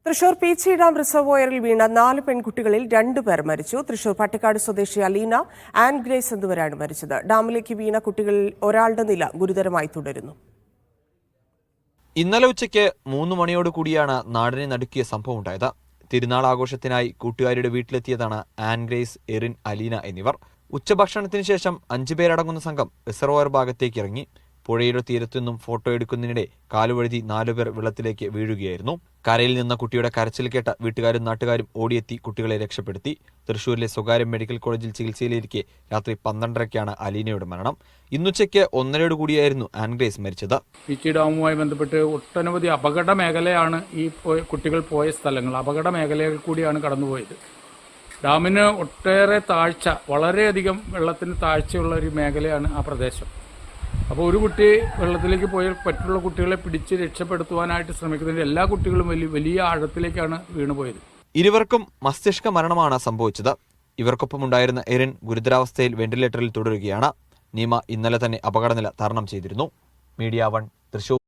Thrissur Peechi dam റിസർവോയറിൽ വീണ 4 പെൺകുട്ടികളിൽ 2 പേർ മരിച്ചു. തൃശൂർ പട്ടിക്കാട് സ്വദേശി അലീന, ആൻ ഗ്രേസ് എന്നിവരാണ് മരിച്ചത്. ഡാമിലേക്ക് വീണ കുട്ടികളിൽ ഒരാളുടെ നില ഗുരുതരമായി തുടരുന്നു. ഇന്നലെ ഉച്ചയ്ക്ക് 3 മണിയോട് കൂടിയാണ് നാടിനെ നടുക്കിയ സംഭവം ഉണ്ടായത്. തിരുനാൾ ആഘോഷത്തിനായി കൂട്ടുകാരുടെ വീട്ടിലെത്തിയതാണ് ആൻ ഗ്രേസ്, എറിൻ, അലീന എന്നിവർ. ഉച്ചഭക്ഷണത്തിന് ശേഷം 5 പേരടങ്ങുന്ന സംഘം റിസർവോയർ ഭാഗത്തേക്ക് ഇറങ്ങി. പുഴയുടെ തീരത്തു നിന്നും ഫോട്ടോ എടുക്കുന്നതിനിടെ കാലുവഴുതി 4 പേർ വെള്ളത്തിലേക്ക് വീഴുകയായിരുന്നു. കരയിൽ നിന്ന കുട്ടിയുടെ കരച്ചിൽ കേട്ട വീട്ടുകാരും നാട്ടുകാരും ഓടിയെത്തി കുട്ടികളെ രക്ഷപ്പെടുത്തി. തൃശൂരിലെ സ്വകാര്യ മെഡിക്കൽ കോളേജിൽ ചികിത്സയിലിരിക്കെ രാത്രി 12:30ക്കാണ് അലീനയുടെ മരണം. ഇന്നുച്ചയ്ക്ക് 1:30 കൂടിയായിരുന്നു ആൻ ഗ്രേസ് മരിച്ചത്. പീച്ചി ഡാമുമായി ബന്ധപ്പെട്ട് ഒട്ടനവധി അപകട മേഖലയാണ് ഈ കുട്ടികൾ പോയ സ്ഥലങ്ങൾ. അപകട മേഖലയിൽ കൂടിയാണ് കടന്നുപോയത്. ഡാമിന് ഒട്ടേറെ താഴ്ച, വളരെയധികം വെള്ളത്തിന് താഴ്ചയുള്ള ഒരു മേഖലയാണ് ആ പ്രദേശം. അപ്പോൾ ഒരു കുട്ടി വെള്ളത്തിലേക്ക് പോയാൽ മറ്റുള്ള കുട്ടികളെ പിടിച്ച് രക്ഷപ്പെടുത്തുവാനായിട്ട് ശ്രമിക്കുന്നതിൽ എല്ലാ കുട്ടികളും വലിയ ആഴത്തിലേക്കാണ് വീണുപോയത്. ഇരുവർക്കും മസ്തിഷ്ക മരണമാണ് സംഭവിച്ചത്. ഇവർക്കൊപ്പമുണ്ടായിരുന്ന എറിൻ ഗുരുതരാവസ്ഥയിൽ വെന്റിലേറ്ററിൽ തുടരുകയാണ്. നീമ ഇന്നലെ തന്നെ അപകടനില തരണം ചെയ്തിരുന്നു. മീഡിയ 1 തൃശൂർ.